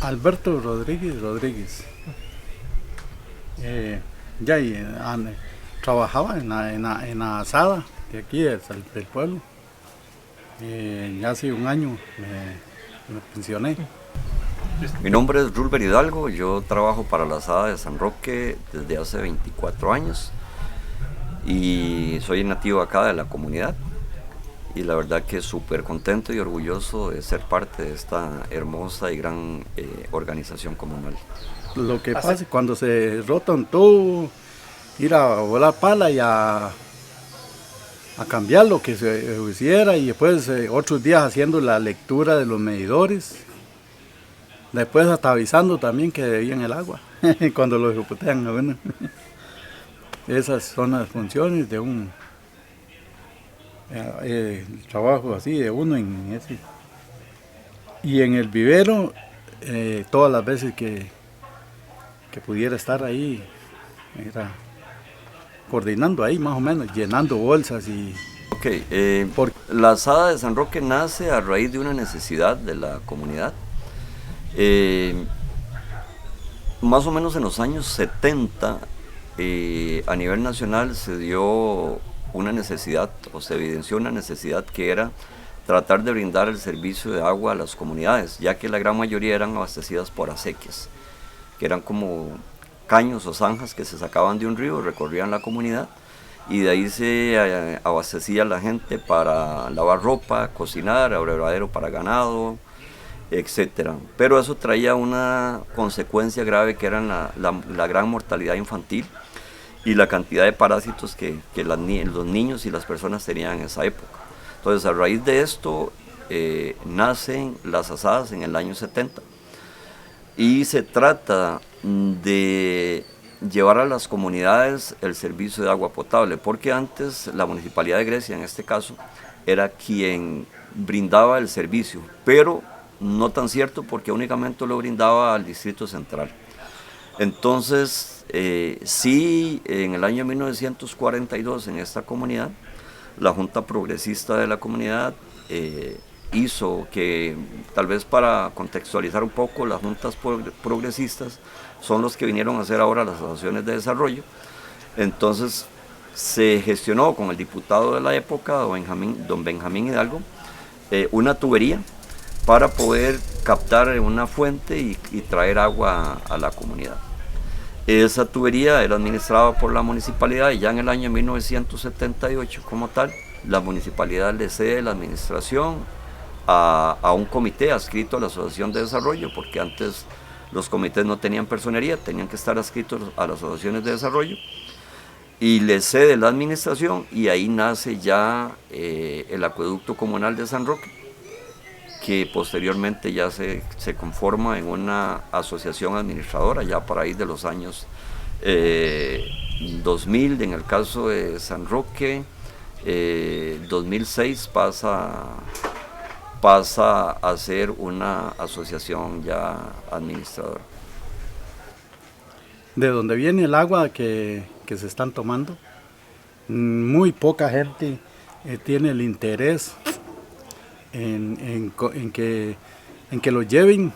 Alberto Rodríguez. Ya trabajaba en la asada de aquí del pueblo. Ya hace un año me pensioné. Mi nombre es Rulber Hidalgo, yo trabajo para la asada de San Roque desde hace 24 años y soy nativo acá de la comunidad y la verdad que súper contento y orgulloso de ser parte de esta hermosa y gran organización comunal. Lo que pasa es cuando se rota un tubo, ir a volar pala y a cambiar lo que se hiciera y después otros días haciendo la lectura de los medidores. Después hasta avisando también que debían el agua, cuando lo ejecutan. Bueno. Esas son las funciones de un trabajo así, de uno en ese. Y en el vivero, todas las veces que pudiera estar ahí, era coordinando ahí más o menos, llenando bolsas y... Ok, la asada de San Roque nace a raíz de una necesidad de la comunidad. Más o menos en los años 70 a nivel nacional se dio una necesidad o se evidenció una necesidad que era tratar de brindar el servicio de agua a las comunidades, ya que la gran mayoría eran abastecidas por acequias, que eran como caños o zanjas que se sacaban de un río, recorrían la comunidad y de ahí se abastecía la gente para lavar ropa, cocinar, abrevadero para ganado, etcétera. Pero eso traía una consecuencia grave que era la gran mortalidad infantil y la cantidad de parásitos que los niños y las personas tenían en esa época. Entonces, a raíz de esto, nacen las asadas en el año 70 y se trata de llevar a las comunidades el servicio de agua potable, porque antes la Municipalidad de Grecia, en este caso, era quien brindaba el servicio, pero no tan cierto porque únicamente lo brindaba al Distrito Central. Entonces, sí, en el año 1942 en esta comunidad, la Junta Progresista de la comunidad hizo que, tal vez para contextualizar un poco, las juntas progresistas son los que vinieron a hacer ahora las asociaciones de desarrollo. Entonces, se gestionó con el diputado de la época, don Benjamín Hidalgo, una tubería para poder captar una fuente y traer agua a la comunidad. Esa tubería era administrada por la municipalidad y ya en el año 1978 como tal, la municipalidad le cede la administración a un comité adscrito a la Asociación de Desarrollo, porque antes los comités no tenían personería, tenían que estar adscritos a las asociaciones de desarrollo, y le cede la administración y ahí nace ya el acueducto comunal de San Roque, que posteriormente ya se conforma en una asociación administradora ya para ahí de los años 2000, en el caso de San Roque, 2006 pasa a ser una asociación ya administradora. De donde viene el agua que se están tomando, muy poca gente tiene el interés en que lo lleven.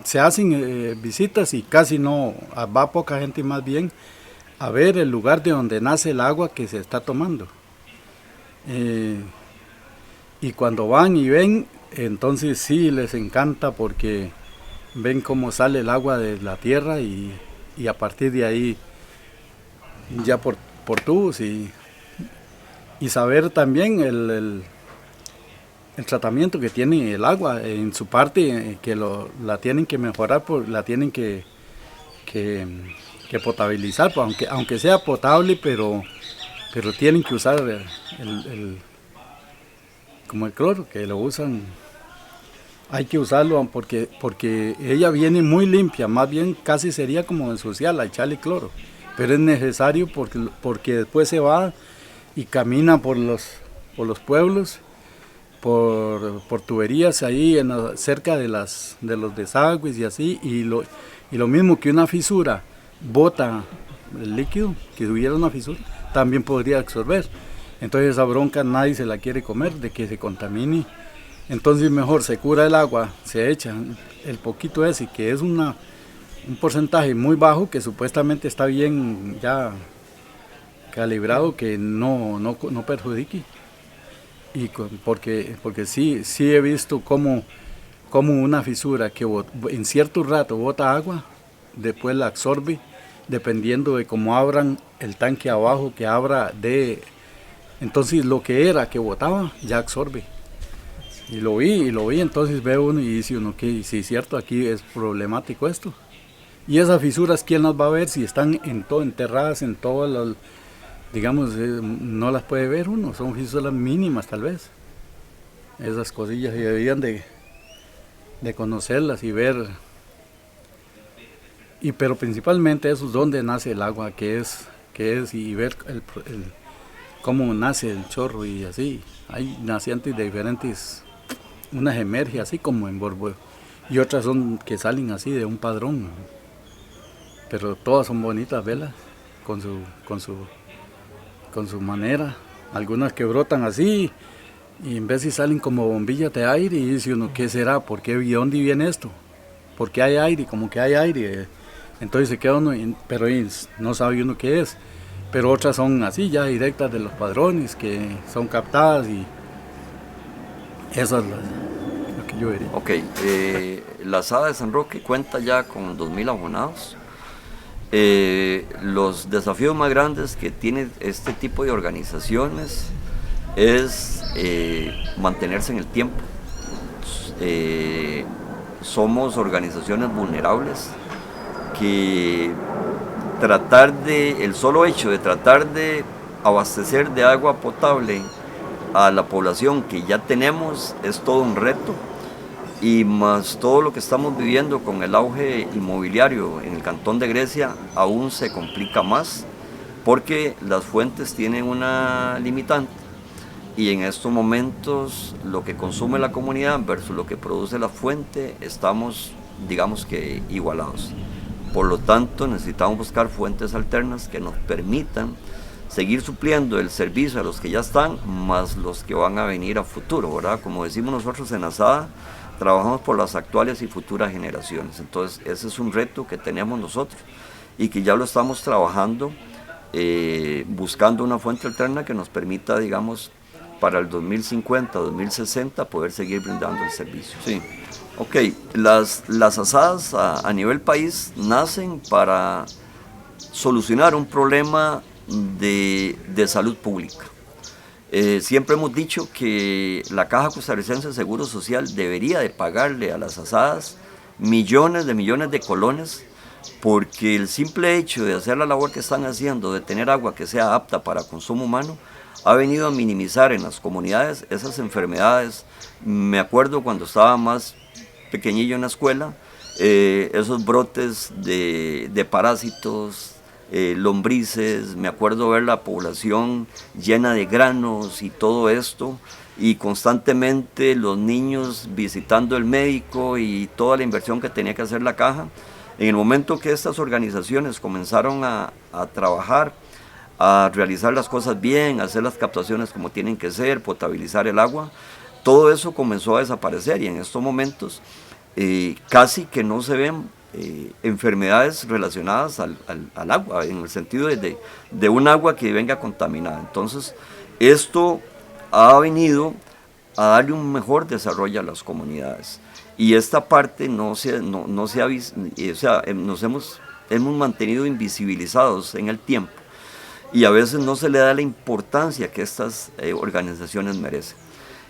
Se hacen visitas y casi no, va poca gente más bien a ver el lugar de donde nace el agua que se está tomando. Y cuando van y ven, entonces sí les encanta porque ven cómo sale el agua de la tierra y a partir de ahí ya por tubos y saber también el tratamiento que tiene el agua en su parte, que la tienen que mejorar, la tienen que potabilizar, aunque sea potable, pero tienen que usar como el cloro, que lo usan. Hay que usarlo porque ella viene muy limpia, más bien casi sería como ensuciarla, echarle cloro, pero es necesario porque después se va y camina por los pueblos, por tuberías ahí cerca de los desagües y así, y lo mismo que una fisura bota el líquido, que hubiera una fisura, también podría absorber. Entonces esa bronca nadie se la quiere comer, de que se contamine Entonces mejor se cura el agua, se echa el poquito ese, que es un porcentaje muy bajo, que supuestamente está bien ya calibrado, que no perjudique. Porque sí he visto como una fisura que en cierto rato bota agua, después la absorbe, dependiendo de cómo abran el tanque abajo, que abra entonces lo que era que botaba, ya absorbe. Y lo vi, entonces veo uno y dice uno que sí es cierto, aquí es problemático esto. Y esas fisuras, ¿quién las va a ver si están enterradas en todas las, digamos, no las puede ver uno, son fisuras mínimas tal vez. Esas cosillas deberían de conocerlas y ver, pero principalmente eso es donde nace el agua, que es y ver cómo nace el chorro y así. Hay nacientes de diferentes, unas emergen así como en Borbo y otras son que salen así de un padrón, pero todas son bonitas velas con su manera. Algunas que brotan así y en vez de salen como bombillas de aire y dice uno, ¿qué será? ¿Por qué? ¿Y dónde viene esto? ¿Por qué hay aire? Como que hay aire. Entonces se queda uno, pero no sabe uno qué es. Pero otras son así, ya directas de los padrones, que son captadas y eso es lo que yo diría. Ok, la Asada de San Roque cuenta ya con 2000 abonados. Los desafíos más grandes que tiene este tipo de organizaciones es mantenerse en el tiempo. Somos organizaciones vulnerables que el solo hecho de tratar de abastecer de agua potable a la población que ya tenemos es todo un reto, y más todo lo que estamos viviendo con el auge inmobiliario en el Cantón de Grecia aún se complica más, porque las fuentes tienen una limitante y en estos momentos lo que consume la comunidad versus lo que produce la fuente estamos, digamos que, igualados. Por lo tanto, necesitamos buscar fuentes alternas que nos permitan seguir supliendo el servicio a los que ya están, más los que van a venir a futuro, ¿verdad? Como decimos nosotros en Asada, trabajamos por las actuales y futuras generaciones. Entonces, ese es un reto que tenemos nosotros y que ya lo estamos trabajando, buscando una fuente alterna que nos permita, digamos, para el 2050, 2060, poder seguir brindando el servicio. Sí. Ok, las asadas a nivel país nacen para solucionar un problema de salud pública. Siempre hemos dicho que la Caja Costarricense de Seguro Social debería de pagarle a las asadas millones de colones, porque el simple hecho de hacer la labor que están haciendo, de tener agua que sea apta para consumo humano, ha venido a minimizar en las comunidades esas enfermedades. Me acuerdo cuando estaba más pequeñillo en la escuela, esos brotes de parásitos, lombrices, me acuerdo ver la población llena de granos y todo esto, y constantemente los niños visitando el médico y toda la inversión que tenía que hacer la caja. En el momento que estas organizaciones comenzaron a trabajar, a realizar las cosas bien, a hacer las captaciones como tienen que ser, potabilizar el agua, todo eso comenzó a desaparecer, y en estos momentos casi que no se ven enfermedades relacionadas al agua, en el sentido de un agua que venga contaminada. Entonces, esto ha venido a darle un mejor desarrollo a las comunidades, y esta parte nos hemos mantenido invisibilizados en el tiempo, y a veces no se le da la importancia que estas organizaciones merecen.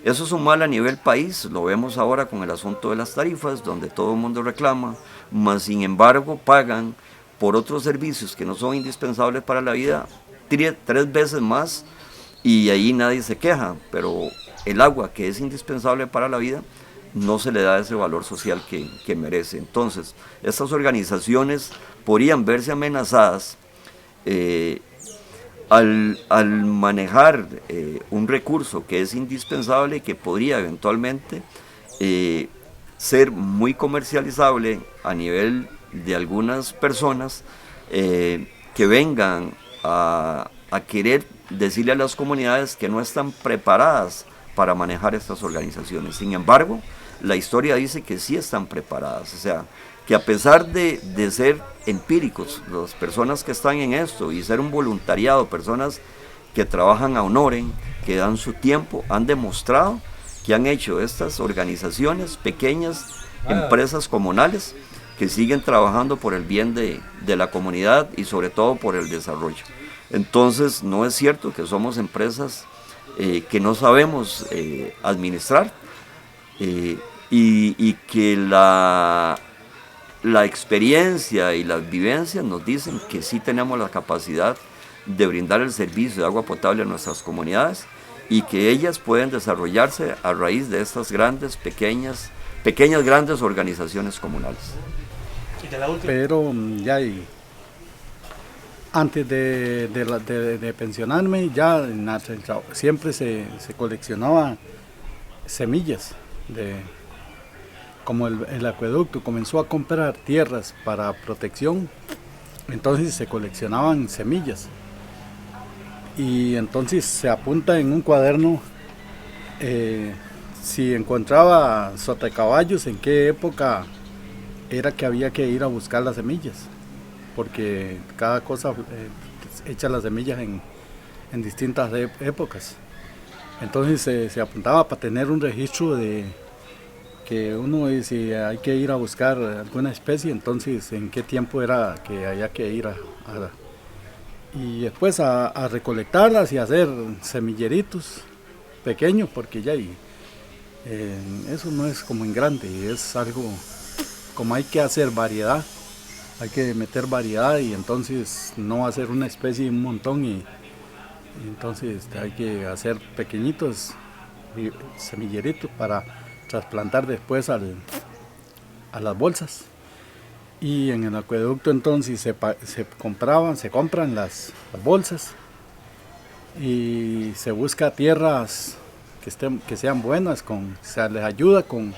Eso es un mal a nivel país, lo vemos ahora con el asunto de las tarifas, donde todo el mundo reclama, mas sin embargo pagan por otros servicios que no son indispensables para la vida 3 veces más, y ahí nadie se queja, pero el agua, que es indispensable para la vida, no se le da ese valor social que merece. Entonces, estas organizaciones podrían verse amenazadas al manejar un recurso que es indispensable y que podría eventualmente ser muy comercializable a nivel de algunas personas que vengan a querer decirle a las comunidades que no están preparadas para manejar estas organizaciones. Sin embargo, la historia dice que sí están preparadas, o sea, que a pesar de ser empíricos, las personas que están en esto y ser un voluntariado, personas que trabajan a honoren, que dan su tiempo, han demostrado que han hecho estas organizaciones, pequeñas empresas comunales, que siguen trabajando por el bien de la comunidad y sobre todo por el desarrollo. Entonces, no es cierto que somos empresas que no sabemos administrar y que la experiencia y las vivencias nos dicen que sí tenemos la capacidad de brindar el servicio de agua potable a nuestras comunidades y que ellas pueden desarrollarse a raíz de estas grandes, pequeñas, grandes organizaciones comunales. Pero ya antes de pensionarme, ya siempre se coleccionaba semillas. Como el acueducto comenzó a comprar tierras para protección, entonces se coleccionaban semillas. Y entonces se apunta en un cuaderno si encontraba sotacaballos, en qué época era que había que ir a buscar las semillas, porque cada cosa echa las semillas en distintas épocas. Entonces se apuntaba para tener un registro de que uno, si hay que ir a buscar alguna especie, entonces en qué tiempo era que había que ir y después a recolectarlas y hacer semilleritos pequeños, porque ya eso no es como en grande, es algo como hay que hacer variedad, hay que meter variedad y entonces no hacer una especie un montón y entonces hay que hacer pequeñitos semilleritos para trasplantar después a las bolsas. Y en el acueducto entonces se compran las bolsas y se busca tierras que sean buenas, se les ayuda con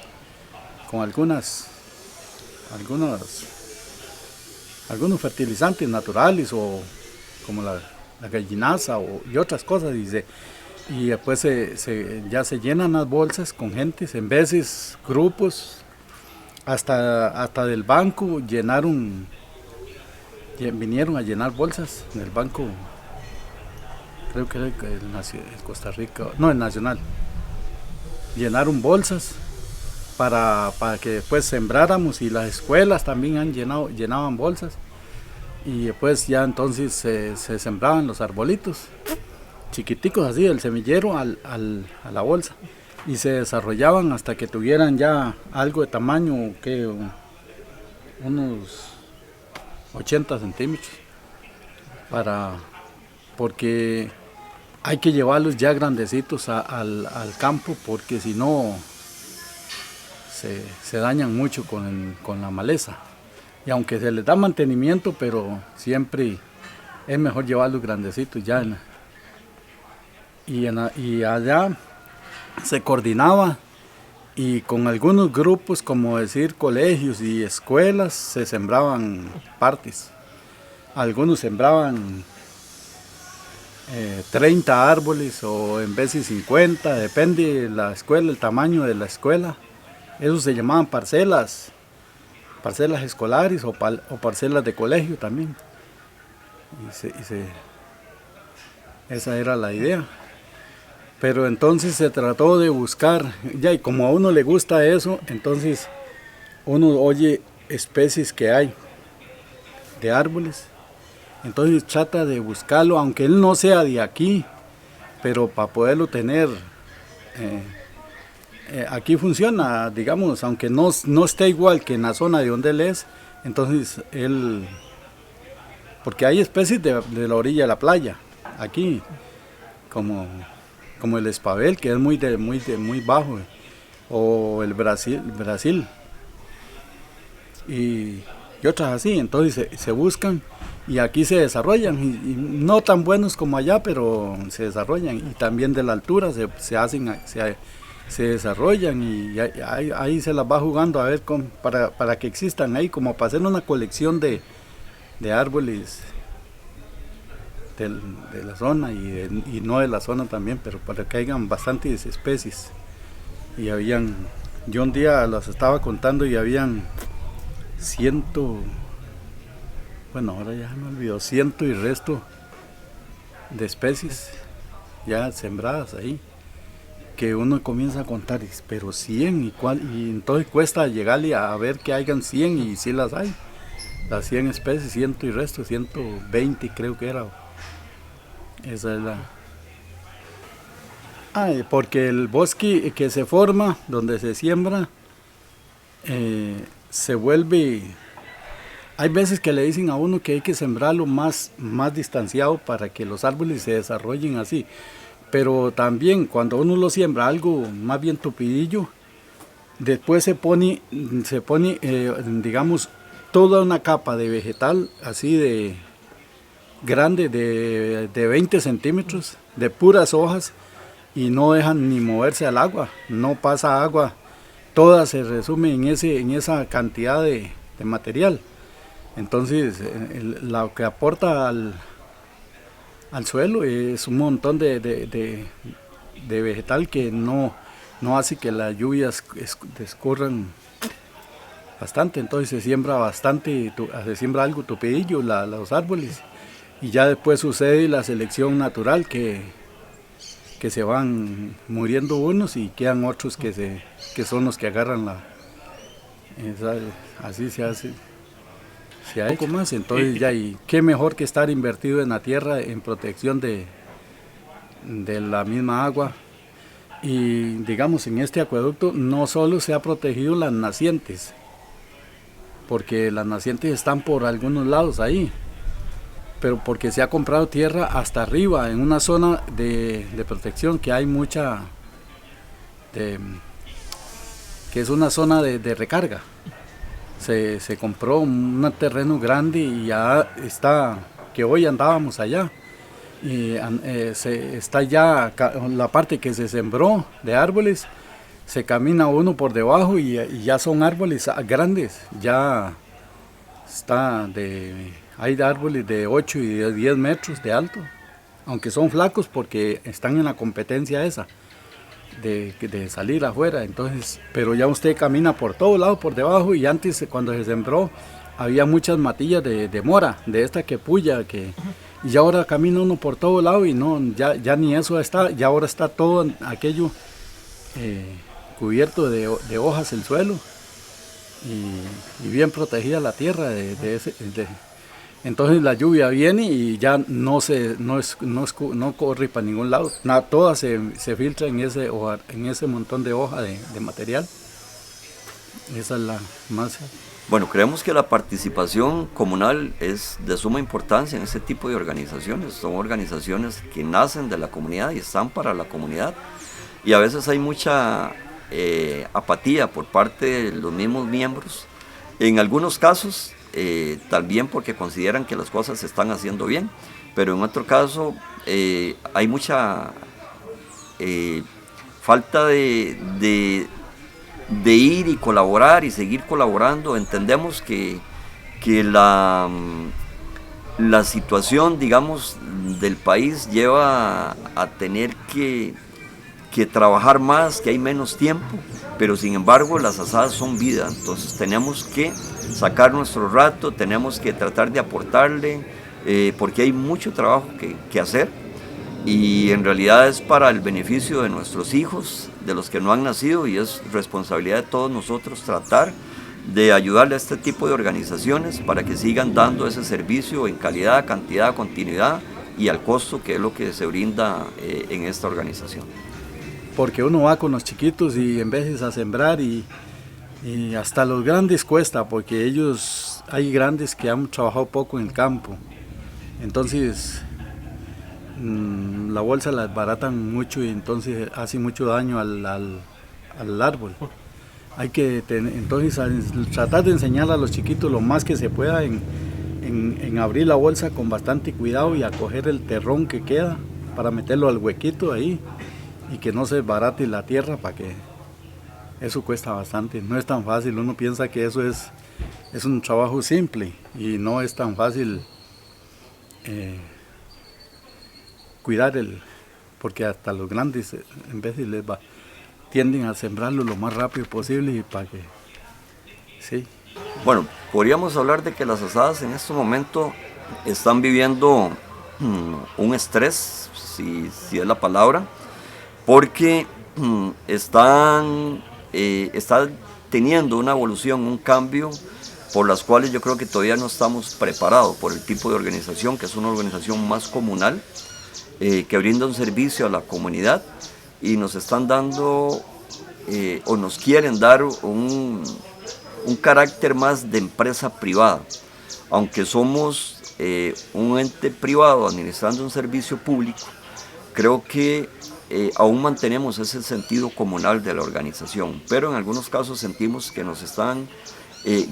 algunos fertilizantes naturales o como la gallinaza y otras cosas y después ya se llenan las bolsas con gentes, en veces grupos, hasta del banco vinieron a llenar bolsas en el banco, creo que era el Costa Rica, no, el Nacional, llenaron bolsas para que después sembráramos y las escuelas también llenaban bolsas y después ya entonces se sembraban los arbolitos chiquiticos así del semillero a la bolsa y se desarrollaban hasta que tuvieran ya algo de tamaño, que unos 80 centímetros, porque hay que llevarlos ya grandecitos al campo, porque si no se dañan mucho con la maleza. Y aunque se les da mantenimiento, pero siempre es mejor llevarlos grandecitos ya. Y allá se coordinaba y con algunos grupos, como decir colegios y escuelas, se sembraban partes. Algunos sembraban 30 árboles o en vez de 50, depende de la escuela, el tamaño de la escuela. Esos se llamaban parcelas escolares o parcelas de colegio también. Esa era la idea. Pero entonces se trató de buscar, ya, y como a uno le gusta eso, entonces uno oye especies que hay de árboles, entonces trata de buscarlo, aunque él no sea de aquí, pero para poderlo tener, aquí funciona, digamos, aunque no esté igual que en la zona de donde él es, entonces porque hay especies de la orilla de la playa, aquí, como el espabel, que es muy bajo, o el Brasil y otras así. Entonces se buscan y aquí se desarrollan, y no tan buenos como allá, pero se desarrollan, y también de la altura se desarrollan, y ahí se las va jugando a ver para que existan ahí, como para hacer una colección de árboles de la zona y no de la zona también, pero para que hayan bastantes especies. Y yo un día las estaba contando y habían ahora ya me olvidó, 100 y resto de especies ya sembradas ahí, que uno comienza a contar, pero 100 y entonces cuesta llegarle a ver que hayan 100 y sí las hay, las 100 especies, 100 y resto, 120 creo que era. Esa es la... porque el bosque que se forma, donde se siembra, se vuelve... Hay veces que le dicen a uno que hay que sembrarlo más distanciado para que los árboles se desarrollen así. Pero también cuando uno lo siembra algo más bien tupidillo, después se pone digamos, toda una capa de vegetal así de grande, de 20 centímetros, de puras hojas, y no dejan ni moverse al agua, no pasa agua, toda se resume en esa cantidad de material. Entonces, lo que aporta al suelo es un montón de vegetal que no hace que las lluvias escurran bastante. Entonces se siembra algo tupidillo los árboles, y ya después sucede la selección natural que se van muriendo unos y quedan otros que son los que agarran así se hace. Si hay poco más, entonces ya, y qué mejor que estar invertido en la tierra en protección de la misma agua. Y digamos, en este acueducto no solo se ha protegido las nacientes, porque las nacientes están por algunos lados ahí, pero porque se ha comprado tierra hasta arriba, en una zona de protección que hay mucha, que es una zona de recarga. Se compró un terreno grande y ya está, que hoy andábamos allá, y está ya la parte que se sembró de árboles, se camina uno por debajo y ya son árboles grandes, ya hay árboles de 8 y de 10 metros de alto, aunque son flacos porque están en la competencia esa. De salir afuera, entonces, pero ya usted camina por todo lado, por debajo, y antes cuando se sembró había muchas matillas de mora, de esta que puya, y ya ahora camina uno por todo lado y no, ya ni eso está, ya ahora está todo aquello cubierto de hojas el suelo y bien protegida la tierra entonces la lluvia viene y ya no corre para ningún lado. Toda se filtra en ese montón de hoja de material. Esa es la más... Bueno, creemos que la participación comunal es de suma importancia en este tipo de organizaciones. Son organizaciones que nacen de la comunidad y están para la comunidad. Y a veces hay mucha apatía por parte de los mismos miembros. En algunos casos... también porque consideran que las cosas se están haciendo bien, pero en otro caso hay mucha falta de ir y colaborar y seguir colaborando. Entendemos que la situación, digamos, del país lleva a tener que trabajar más, que hay menos tiempo, pero sin embargo las asadas son vida, entonces tenemos que sacar nuestro rato, tenemos que tratar de aportarle, porque hay mucho trabajo que hacer, y en realidad es para el beneficio de nuestros hijos, de los que no han nacido, y es responsabilidad de todos nosotros tratar de ayudarle a este tipo de organizaciones para que sigan dando ese servicio en calidad, cantidad, continuidad y al costo que es lo que se brinda en esta organización. Porque uno va con los chiquitos y en veces a sembrar y hasta los grandes cuesta, porque hay grandes que han trabajado poco en el campo, entonces la bolsa la desbaratan mucho y entonces hace mucho daño al árbol. Hay que entonces tratar de enseñar a los chiquitos lo más que se pueda en abrir la bolsa con bastante cuidado y a coger el terrón que queda para meterlo al huequito ahí, y que no se desbarate la tierra, para que eso cuesta bastante. No es tan fácil, uno piensa que eso es un trabajo simple y no es tan fácil cuidar porque hasta los grandes en vez de tienden a sembrarlo lo más rápido posible y para que, sí. Bueno, podríamos hablar de que las asadas en este momento están viviendo un estrés, si es la palabra, porque están teniendo una evolución, un cambio, por las cuales yo creo que todavía no estamos preparados por el tipo de organización, que es una organización más comunal, que brinda un servicio a la comunidad y nos están dando o nos quieren dar un carácter más de empresa privada, aunque somos un ente privado administrando un servicio público. Creo que aún mantenemos ese sentido comunal de la organización, pero en algunos casos sentimos que nos están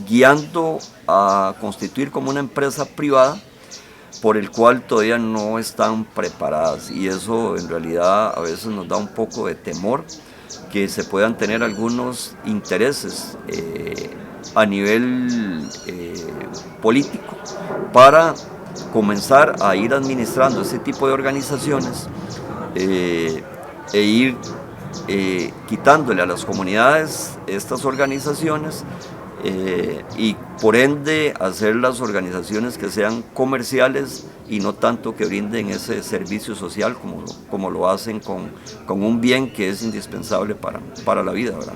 guiando a constituir como una empresa privada por el cual todavía no están preparadas, y eso en realidad a veces nos da un poco de temor que se puedan tener algunos intereses a nivel político para comenzar a ir administrando ese tipo de organizaciones e ir quitándole a las comunidades estas organizaciones y por ende hacer las organizaciones que sean comerciales y no tanto que brinden ese servicio social como lo hacen con un bien que es indispensable para la vida, ¿verdad?